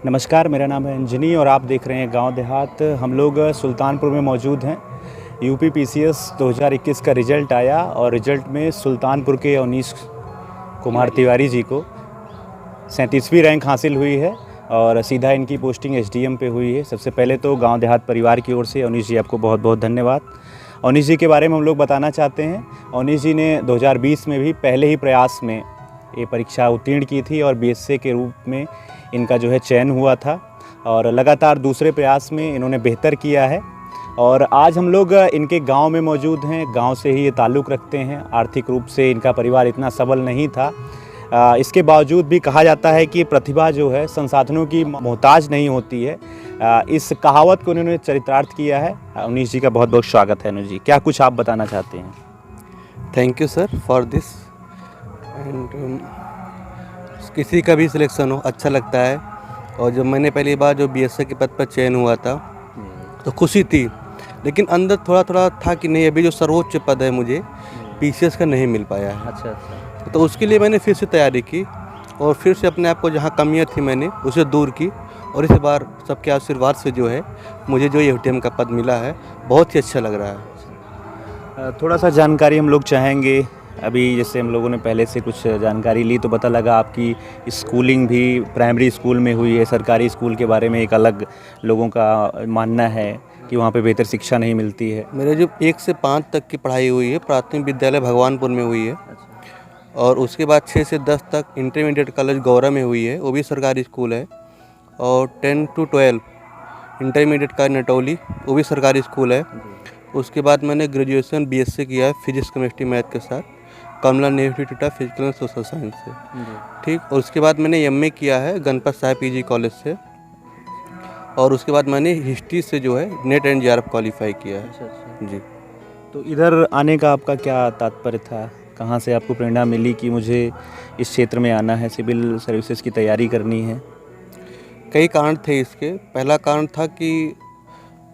नमस्कार, मेरा नाम है अंजनी और आप देख रहे हैं गांव देहात। हम लोग सुल्तानपुर में मौजूद हैं। यूपी पीसीएस 2021 का रिज़ल्ट आया और रिज़ल्ट में सुल्तानपुर के अवनीश कुमार तिवारी जी को 37वीं रैंक हासिल हुई है और सीधा इनकी पोस्टिंग एसडीएम पे हुई है। सबसे पहले तो गांव देहात परिवार की ओर से अवनीश जी आपको बहुत बहुत धन्यवाद। अवनीश जी के बारे में हम लोग बताना चाहते हैं। अवनीश जी ने 2020 में भी पहले ही प्रयास में ये परीक्षा उत्तीर्ण की थी और बीएसए के रूप में इनका जो है चयन हुआ था और लगातार दूसरे प्रयास में इन्होंने बेहतर किया है। और आज हम लोग इनके गांव में मौजूद हैं। गांव से ही ये ताल्लुक़ रखते हैं। आर्थिक रूप से इनका परिवार इतना सबल नहीं था। इसके बावजूद भी कहा जाता है कि प्रतिभा जो है संसाधनों की मोहताज नहीं होती है। इस कहावत को उन्होंने चरितार्थ किया है। अवनीश जी का बहुत बहुत स्वागत है। अवनीश जी, क्या कुछ आप बताना चाहते हैं? Thank you sir for this. And किसी का भी सिलेक्शन हो अच्छा लगता है। और जब मैंने पहली बार जो बीएसए के पद पर चयन हुआ था तो खुशी थी, लेकिन अंदर थोड़ा थोड़ा था कि नहीं, अभी जो सर्वोच्च पद है मुझे पीसीएस का नहीं मिल पाया है। अच्छा। तो उसके लिए मैंने फिर से तैयारी की और फिर से अपने आप को जहाँ कमियाँ थी मैंने उसे दूर की और इस बार सबके आशीर्वाद से जो है मुझे जो एफडीएम का पद मिला है बहुत ही अच्छा लग रहा है। थोड़ा सा जानकारी हम लोग चाहेंगे। अभी जैसे हम लोगों ने पहले से कुछ जानकारी ली तो पता लगा आपकी स्कूलिंग भी प्राइमरी स्कूल में हुई है। सरकारी स्कूल के बारे में एक अलग लोगों का मानना है कि वहाँ पे बेहतर शिक्षा नहीं मिलती है। मेरे जो 1 से 5 तक की पढ़ाई हुई है प्राथमिक विद्यालय भगवानपुर में हुई है और उसके बाद 6 से 10 तक इंटरमीडिएट कॉलेज गौरा में हुई है, वो भी सरकारी स्कूल है। और 10 to 12 इंटरमीडिएट का नटौली, वो भी सरकारी स्कूल है। उसके बाद मैंने ग्रेजुएशन बीएससी किया है फिजिक्स केमिस्ट्री मैथ के साथ Kamala Nehru institute of physical and social science से, ठीक। और उसके बाद मैंने एमए किया है गणपत साहब पीजी कॉलेज से और उसके बाद मैंने हिस्ट्री से जो है नेट एंड जेआरएफ क्वालिफाई किया है। अच्छा। जी। तो इधर आने का आपका क्या तात्पर्य था? कहाँ से आपको प्रेरणा मिली कि मुझे इस क्षेत्र में आना है, सिविल सर्विसेज की तैयारी करनी है? कई कारण थे इसके। पहला कारण था कि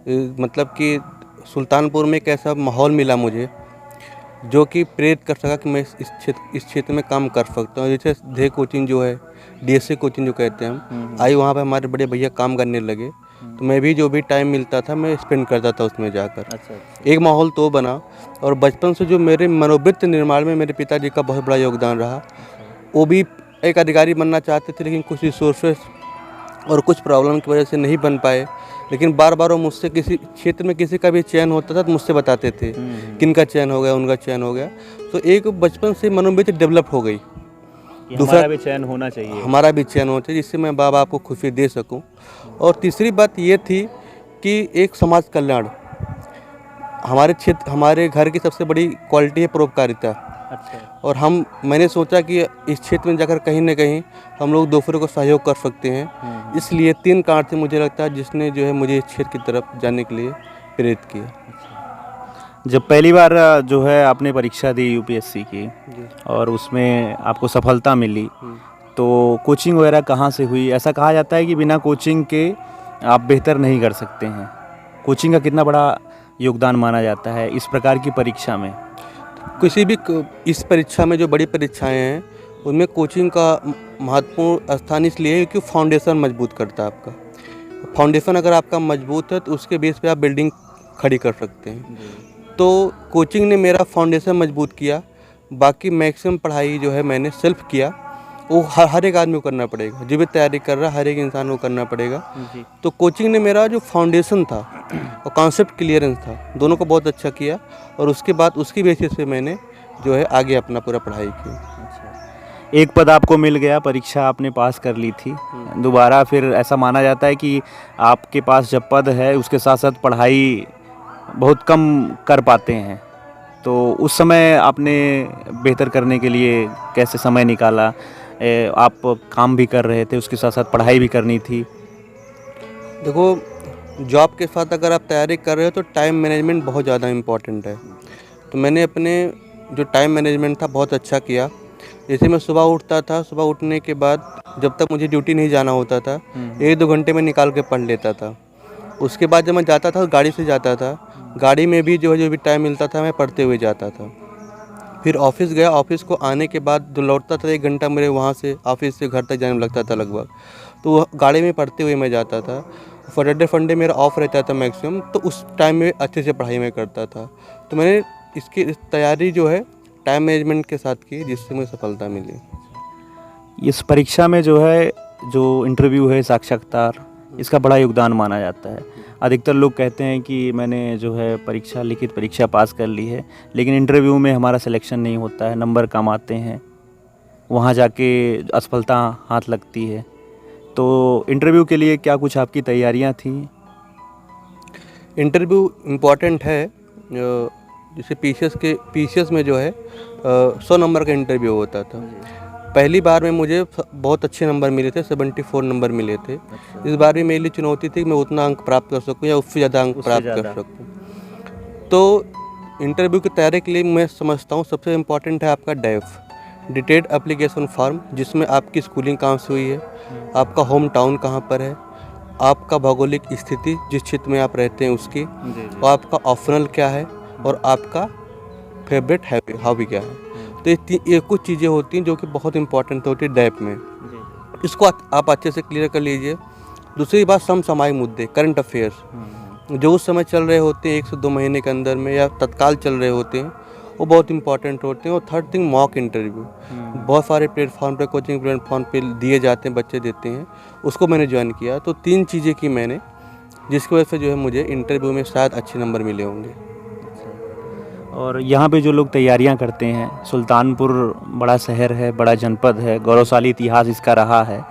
मतलब कि सुल्तानपुर में एक ऐसा माहौल मिला मुझे जो कि प्रेरित कर सका कि मैं इस क्षेत्र में काम कर सकता हूँ। जैसे धे कोचिंग जो है, डीएसए कोचिंग जो कहते हैं हम, आई वहाँ पे हमारे बड़े भैया काम करने लगे तो मैं भी जो भी टाइम मिलता था मैं स्पेंड करता था उसमें जाकर। अच्छा। एक माहौल तो बना और बचपन से जो मेरे मनोवृत्ति निर्माण में मेरे पिताजी का बहुत बड़ा योगदान रहा। वो भी एक अधिकारी बनना चाहते थे लेकिन कुछ रिसोर्सेस और कुछ प्रॉब्लम की वजह से नहीं बन पाए, लेकिन बार बार वो मुझसे किसी क्षेत्र में किसी का भी चयन होता था तो मुझसे बताते थे किनका चयन हो गया, उनका चयन हो गया। तो एक बचपन से मनोवृत्ति डेवलप हो गई। दूसरा भी चयन होना चाहिए, हमारा भी चयन होना चाहिए जिससे मैं बाप को खुशी दे सकूं। और तीसरी बात ये थी कि एक समाज कल्याण, हमारे क्षेत्र हमारे घर की सबसे बड़ी क्वालिटी है परोपकारिता। अच्छा। और मैंने सोचा कि इस क्षेत्र में जाकर कहीं ना कहीं हम लोग दूसरों को सहयोग कर सकते हैं। इसलिए 3 कारण थे मुझे लगता है जिसने जो है मुझे इस क्षेत्र की तरफ जाने के लिए प्रेरित किया। जब पहली बार जो है आपने परीक्षा दी यूपीएससी की और उसमें आपको सफलता मिली तो कोचिंग वगैरह कहाँ से हुई? ऐसा कहा जाता है कि बिना कोचिंग के आप बेहतर नहीं कर सकते हैं। कोचिंग का कितना बड़ा योगदान माना जाता है इस प्रकार की परीक्षा में? किसी भी इस परीक्षा में जो बड़ी परीक्षाएं हैं उनमें कोचिंग का महत्वपूर्ण स्थान इसलिए है क्योंकि फाउंडेशन मजबूत करता है आपका। फाउंडेशन अगर आपका मजबूत है तो उसके बेस पे आप बिल्डिंग खड़ी कर सकते हैं। तो कोचिंग ने मेरा फाउंडेशन मजबूत किया। बाकी मैक्सिमम पढ़ाई जो है मैंने सेल्फ किया, वो हर एक आदमी को करना पड़ेगा, जो भी तैयारी कर रहा है हर एक इंसान को करना पड़ेगा। तो कोचिंग ने मेरा जो फाउंडेशन था और कॉन्सेप्ट क्लियरेंस था दोनों को बहुत अच्छा किया और उसके बाद उसकी बेसिस पे मैंने जो है आगे अपना पूरा पढ़ाई की। एक पद आपको मिल गया, परीक्षा आपने पास कर ली थी, दोबारा फिर ऐसा माना जाता है कि आपके पास जब पद है उसके साथ साथ पढ़ाई बहुत कम कर पाते हैं। तो उस समय आपने बेहतर करने के लिए कैसे समय निकाला? आप काम भी कर रहे थे, उसके साथ साथ पढ़ाई भी करनी थी। देखो, जॉब के साथ अगर आप तैयारी कर रहे हो तो टाइम मैनेजमेंट बहुत ज़्यादा इम्पॉर्टेंट है। तो मैंने अपने जो टाइम मैनेजमेंट था बहुत अच्छा किया। जैसे मैं सुबह उठता था, सुबह उठने के बाद जब तक मुझे ड्यूटी नहीं जाना होता था 1-2 घंटे में निकाल के पढ़ लेता था। उसके बाद जब मैं जाता था गाड़ी से जाता था, गाड़ी में भी जो भी टाइम मिलता था मैं पढ़ते हुए जाता था। फिर ऑफिस गया, ऑफिस को आने के बाद जो लौटता था 1 घंटा मेरे वहाँ से ऑफिस से घर तक जाने में लगता था लगभग। तो वो गाड़ी में पढ़ते हुए मैं जाता था। सैटरडे संडे मेरा ऑफ रहता था मैक्सिमम, तो उस टाइम में अच्छे से पढ़ाई मैं करता था। तो मैंने इसकी तैयारी जो है टाइम मैनेजमेंट के साथ की, जिससे मुझे सफलता मिली। इस परीक्षा में जो है जो इंटरव्यू है, साक्षात्कार, इसका बड़ा योगदान माना जाता है। अधिकतर लोग कहते हैं कि मैंने जो है परीक्षा, लिखित परीक्षा पास कर ली है, लेकिन इंटरव्यू में हमारा सिलेक्शन नहीं होता है, नंबर कम आते हैं, वहाँ जाके असफलता हाथ लगती है। तो इंटरव्यू के लिए क्या कुछ आपकी तैयारियाँ थी? इंटरव्यू इम्पॉर्टेंट है। जैसे पीसीएस में जो है 100 नंबर का इंटरव्यू होता था। पहली बार में मुझे बहुत अच्छे नंबर मिले थे, 74 नंबर मिले थे। इस बार भी मेरे लिए चुनौती थी कि मैं उतना अंक प्राप्त कर सकूं या उससे ज़्यादा अंक प्राप्त कर सकूं। तो इंटरव्यू की तैयारी के लिए मैं समझता हूं सबसे इम्पॉर्टेंट है आपका डिटेल्ड एप्लीकेशन फॉर्म, जिसमें आपकी स्कूलिंग कहाँ से हुई है, आपका होम टाउन कहाँ पर है, आपका भौगोलिक स्थिति जिस क्षेत्र में आप रहते हैं उसकी, और आपका ऑप्शनल क्या है, और आपका फेवरेट हॉबी क्या है। तो ये कुछ चीज़ें होती हैं जो कि बहुत इंपॉर्टेंट होती है डैप में। इसको आप अच्छे से क्लियर कर लीजिए। दूसरी बात, समसामयिक मुद्दे, करंट अफेयर्स जो उस समय चल रहे होते हैं 1 से 2 महीने के अंदर में या तत्काल चल रहे होते हैं, वो बहुत इंपॉर्टेंट होते हैं। और थर्ड थिंग, मॉक इंटरव्यू बहुत सारे प्लेटफॉर्म पे, कोचिंग प्लेटफॉर्म पे दिए जाते हैं, बच्चे देते हैं, उसको मैंने ज्वाइन किया। तो 3 चीज़ें की मैंने, जिसकी वजह से जो है मुझे इंटरव्यू में शायद अच्छे नंबर मिले होंगे। और यहाँ पे जो लोग तैयारियाँ करते हैं, सुल्तानपुर बड़ा शहर है, बड़ा जनपद है, गौरवशाली इतिहास इसका रहा है।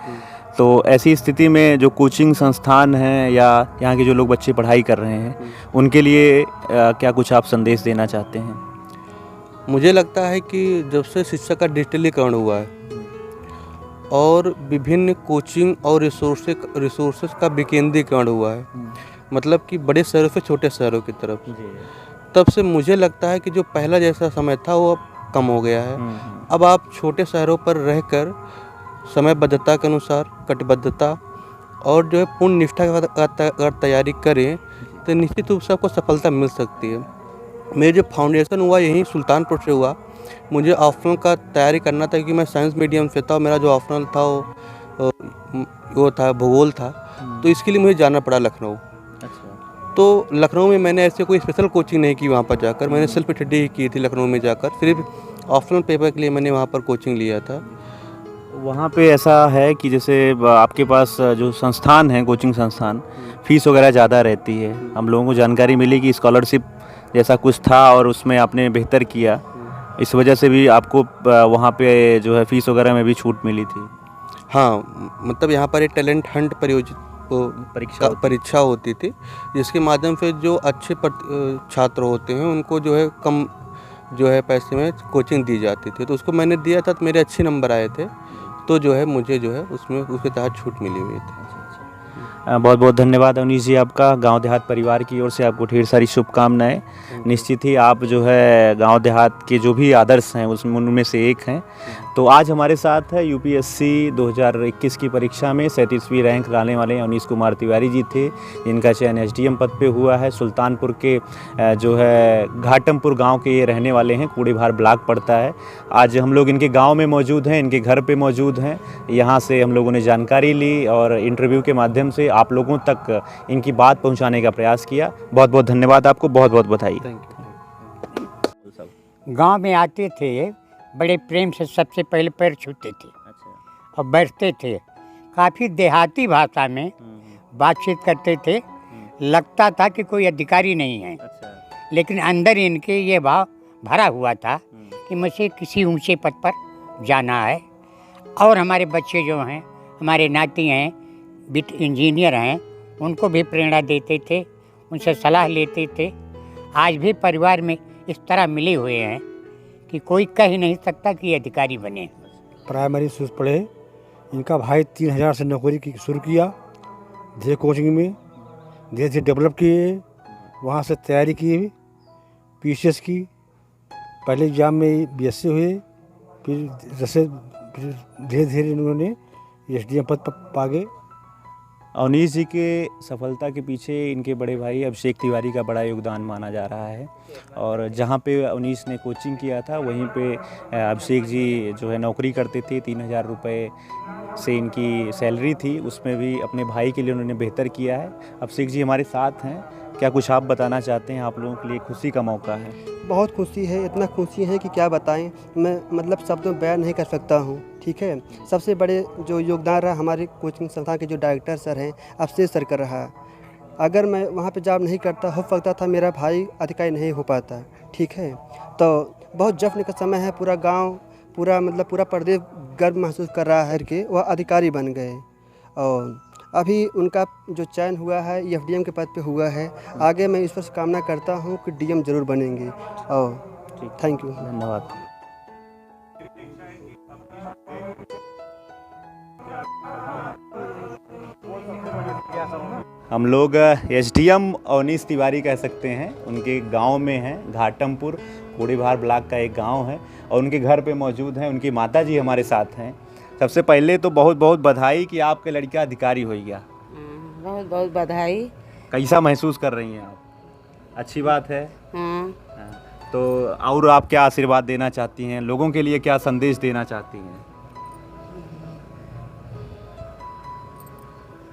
तो ऐसी स्थिति में जो कोचिंग संस्थान हैं या यहाँ के जो लोग बच्चे पढ़ाई कर रहे हैं, उनके लिए क्या कुछ आप संदेश देना चाहते हैं? मुझे लगता है कि जब से शिक्षा का डिजिटलीकरण हुआ है और विभिन्न कोचिंग और रिसोर्सेज का विकेंद्रीकरण हुआ है, मतलब कि बड़े शहरों से छोटे शहरों की तरफ, तब से मुझे लगता है कि जो पहला जैसा समय था वो अब कम हो गया है। अब आप छोटे शहरों पर रहकर समयबद्धता के अनुसार, कटिबद्धता और जो है पूर्ण निष्ठा के साथ अगर तैयारी करें तो निश्चित रूप से आपको सफलता मिल सकती है। मेरे जो फाउंडेशन हुआ यहीं सुल्तानपुर से हुआ। मुझे ऑप्शनल का तैयारी करना था क्योंकि मैं साइंस मीडियम से था और मेरा जो ऑप्शनल था वो था भूगोल था, तो इसके लिए मुझे जाना पड़ा लखनऊ। तो लखनऊ में मैंने ऐसे कोई स्पेशल कोचिंग नहीं की, वहाँ पर जाकर मैंने सेल्फ स्टडी की थी लखनऊ में जाकर। सिर्फ ऑप्शनल पेपर के लिए मैंने वहाँ पर कोचिंग लिया था। वहाँ पे ऐसा है कि जैसे आपके पास जो संस्थान हैं, कोचिंग संस्थान, फीस वगैरह ज़्यादा रहती है। हम लोगों को जानकारी मिली कि स्कॉलरशिप जैसा कुछ था और उसमें आपने बेहतर किया, इस वजह से भी आपको वहाँ पे जो है फीस वगैरह में भी छूट मिली थी। हाँ, मतलब यहाँ पर एक टैलेंट हंट परीक्षा होती थी, जिसके माध्यम से जो अच्छे छात्र होते हैं उनको जो है कम जो है पैसे में कोचिंग दी जाती थी। तो उसको मैंने दिया था, तो मेरे अच्छे नंबर आए थे, तो जो है मुझे जो है उसमें उसके तहत छूट मिली हुई थी। बहुत बहुत धन्यवाद अवनीश जी आपका। गांव देहात परिवार की ओर से आपको ढेर सारी शुभकामनाएं। निश्चित ही आप जो है गांव देहात के जो भी आदर्श हैं उसमें उनमें से एक हैं। तो आज हमारे साथ है यूपीएससी 2021 की परीक्षा में 37वीं रैंक लाने वाले अवनीश कुमार तिवारी जी थे, जिनका चयन एसडीएम पद पे हुआ है। सुल्तानपुर के जो है घाटमपुर गांव के ये रहने वाले हैं, कूड़ीभार ब्लॉक पड़ता है। आज हम लोग इनके गांव में मौजूद हैं, इनके घर पे मौजूद हैं। यहाँ से हम लोगों ने जानकारी ली और इंटरव्यू के माध्यम से आप लोगों तक इनकी बात पहुँचाने का प्रयास किया। बहुत बहुत धन्यवाद आपको, बहुत बहुत बधाई। गांव में आते थे, बड़े प्रेम से सबसे पहले पैर छूते थे और बैठते थे। काफ़ी देहाती भाषा में बातचीत करते थे, लगता था कि कोई अधिकारी नहीं है, लेकिन अंदर इनके ये भाव भरा हुआ था कि मुझे किसी ऊंचे पद पर जाना है। और हमारे बच्चे जो हैं, हमारे नाती हैं, वित्त इंजीनियर हैं, उनको भी प्रेरणा देते थे, उनसे सलाह लेते थे। आज भी परिवार में इस तरह मिले हुए हैं कि कोई कह ही नहीं सकता कि अधिकारी बने। प्राइमरी स्कूल पढ़े, इनका भाई 3000 से नौकरी की शुरू किया, धीरे कोचिंग में धीरे धीरे डेवलप किए, वहाँ से तैयारी की, पीसीएस की, पहले एग्जाम में बीएससी हुए, फिर जैसे धीरे धीरे इन्होंने एसडीएम पद पर पा गए। अवनीश जी के सफलता के पीछे इनके बड़े भाई अभिषेक तिवारी का बड़ा योगदान माना जा रहा है। और जहाँ पे अवनीश ने कोचिंग किया था वहीं पे अभिषेक जी जो है नौकरी करते थे। 3000 रुपये से इनकी सैलरी थी उसमें भी अपने भाई के लिए उन्होंने बेहतर किया है। अभिषेक जी हमारे साथ हैं, क्या कुछ आप बताना चाहते हैं? आप लोगों के लिए खुशी का मौका है। बहुत खुशी है, इतना खुशी है कि क्या बताएं, मैं मतलब शब्दों में बयान नहीं कर सकता हूं। ठीक है, सबसे बड़े जो योगदान रहा हमारे कोचिंग संस्थान के जो डायरेक्टर सर हैं, अभिषेक सर का रहा। अगर मैं वहां पे जॉब नहीं करता, हो सकता था मेरा भाई अधिकारी नहीं हो पाता। ठीक है, तो बहुत जश्न का समय है, पूरा गाँव, पूरा प्रदेश गर्व महसूस कर रहा है कि वह अधिकारी बन गए। और अभी उनका जो चयन हुआ है एफडीएम के पद पे हुआ है। आगे मैं ईश्वर से कामना करता हूं कि डीएम जरूर बनेंगे। और थैंक यू, धन्यवाद। हम लोग एसडीएम अवनीश तिवारी कह सकते हैं, उनके गांव में हैं, घाटमपुर कोड़ीभार ब्लॉक का एक गांव है और उनके घर पे मौजूद हैं। उनकी माता जी हमारे साथ हैं। सबसे पहले तो बहुत बहुत बधाई कि आपके लड़का अधिकारी हो गया। बहुत बहुत बधाई। कैसा महसूस कर रही हैं आप? अच्छी बात है। हाँ, तो और आप क्या आशीर्वाद देना चाहती हैं? लोगों के लिए क्या संदेश देना चाहती हैं?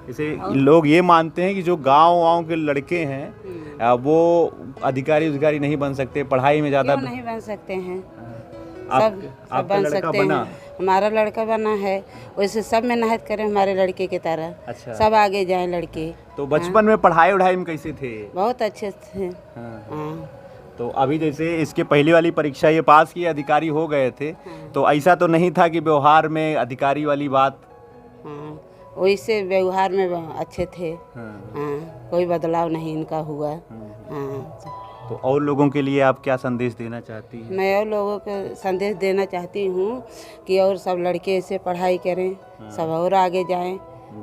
जैसे लोग ये मानते हैं कि जो गांव के लड़के हैं वो अधिकारी नहीं बन सकते, पढ़ाई में ज़्यादा क्यों नहीं बन सकते हैं? आप सब आपका बन लड़का सकते बना? हैं। हमारा लड़का बना है, वैसे सब मेहनत करें हमारे लड़के की तरह। अच्छा। सब आगे जाएं लड़के। तो बचपन में पढ़ाई में कैसे थे? बहुत अच्छे थे। हाँ। हाँ। तो अभी जैसे इसके पहली वाली परीक्षा ये पास किए, अधिकारी हो गए थे, तो ऐसा तो नहीं था कि व्यवहार में अधिकारी वाली बात? हाँ, वैसे व्यवहार में अच्छे थे। हाँ। हाँ, कोई बदलाव नहीं इनका हुआ। हाँ। तो और लोगों के लिए आप क्या संदेश देना चाहती हैं? मैं और लोगों को संदेश देना चाहती हूँ कि और सब लड़के ऐसे पढ़ाई करें, सब और आगे जाएं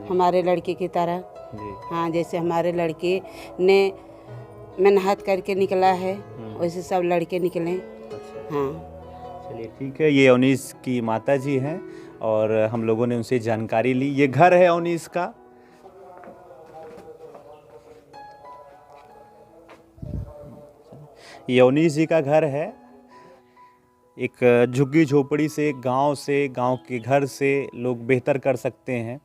हमारे लड़के की तरह। जी। हाँ, जैसे हमारे लड़के ने मेहनत करके निकला है वैसे सब लड़के निकलें। हाँ। चलिए ठीक है, ये अवनीश की माता जी हैं और हम लोगों ने उनसे जानकारी ली। ये घर है अवनीश का। ये अवनीश जी का घर है। एक झुग्गी झोपड़ी से, गांव के घर से लोग बेहतर कर सकते हैं।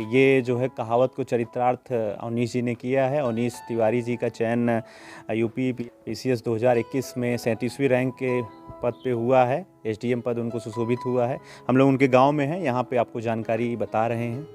ये जो है कहावत को चरितार्थ अवनीश जी ने किया है। अवनीश तिवारी जी का चयन यूपी पीसीएस 2021 में 37वीं रैंक के पद पे हुआ है। एसडीएम पद उनको सुशोभित हुआ है। हम लोग उनके गांव में हैं, यहाँ पे आपको जानकारी बता रहे हैं।